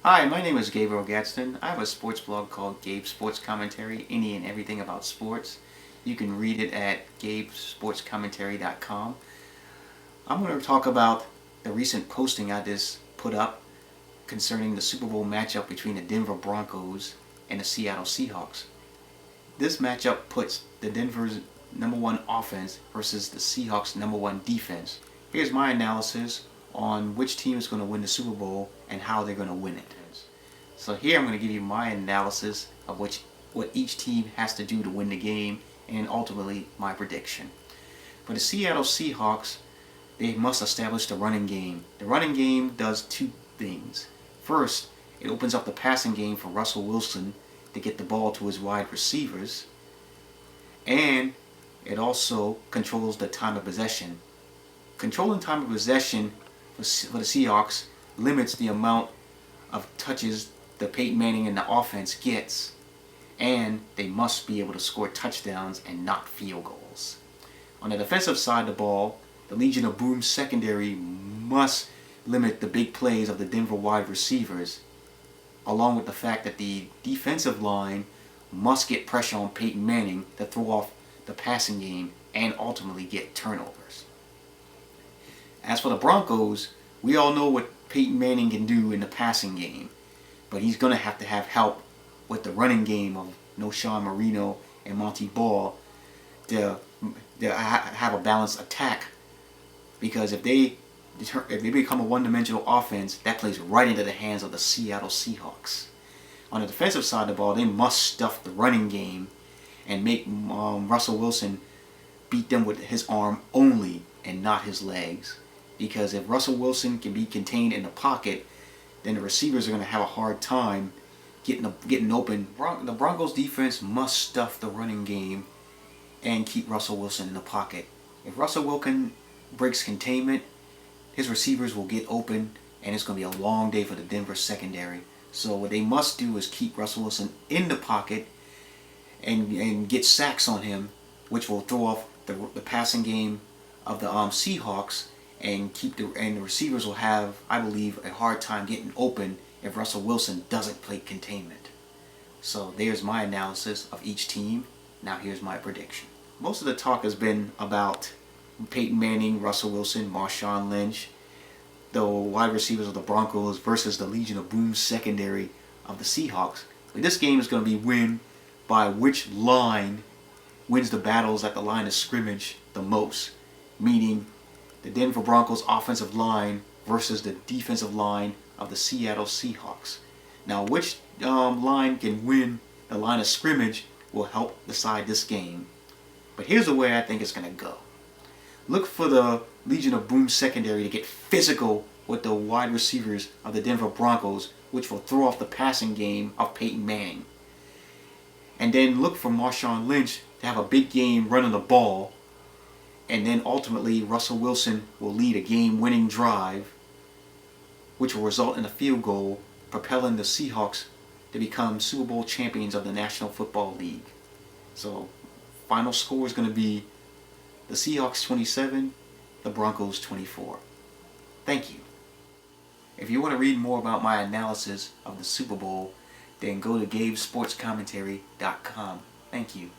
Hi, my name is Gabriel Gadsden. I have a sports blog called Gabe Sports Commentary, any and everything about sports. You can read it at gabesportscommentary.com. I'm going to talk about the recent posting I just put up concerning the Super Bowl matchup between the Denver Broncos and the Seattle Seahawks. This matchup puts the Denver's #1 offense versus the Seahawks' #1 defense. Here's my analysis on which team is going to win the Super Bowl and how they're going to win it. So here I'm going to give you my analysis of what each team has to do to win the game and ultimately my prediction. For the Seattle Seahawks, they must establish the running game. The running game does two things. First, it opens up the passing game for Russell Wilson to get the ball to his wide receivers, and it also controls the time of possession. Controlling time of possession for the Seahawks limits the amount of touches that Peyton Manning and the offense gets, and they must be able to score touchdowns and not field goals. On the defensive side of the ball, the Legion of Boom secondary must limit the big plays of the Denver wide receivers, along with the fact that the defensive line must get pressure on Peyton Manning to throw off the passing game and ultimately get turnovers. As for the Broncos, we all know what Peyton Manning can do in the passing game, but he's going to have help with the running game of Noshawn Marino and Monty Ball to have a balanced attack, because if they become a one-dimensional offense, that plays right into the hands of the Seattle Seahawks. On the defensive side of the ball, they must stuff the running game and make Russell Wilson beat them with his arm only and not his legs. Because if Russell Wilson can be contained in the pocket, then the receivers are going to have a hard time getting open. The Broncos defense must stuff the running game and keep Russell Wilson in the pocket. If Russell Wilson breaks containment, his receivers will get open, and it's going to be a long day for the Denver secondary. So what they must do is keep Russell Wilson in the pocket and get sacks on him, which will throw off the passing game of the Seahawks, and the receivers will have, I believe, a hard time getting open if Russell Wilson doesn't play containment. So there's my analysis of each team. Now here's my prediction. Most of the talk has been about Peyton Manning, Russell Wilson, Marshawn Lynch, the wide receivers of the Broncos versus the Legion of Boom secondary of the Seahawks. But this game is going to be won by which line wins the battles at the line of scrimmage the most, meaning the Denver Broncos offensive line versus the defensive line of the Seattle Seahawks. Now, which line can win the line of scrimmage will help decide this game. But here's the way I think it's going to go. Look for the Legion of Boom secondary to get physical with the wide receivers of the Denver Broncos, which will throw off the passing game of Peyton Manning. And then look for Marshawn Lynch to have a big game running the ball. And then ultimately, Russell Wilson will lead a game-winning drive, which will result in a field goal, propelling the Seahawks to become Super Bowl champions of the National Football League. So, final score is going to be the Seahawks 27, the Broncos 24. Thank you. If you want to read more about my analysis of the Super Bowl, then go to gabesportscommentary.com. Thank you.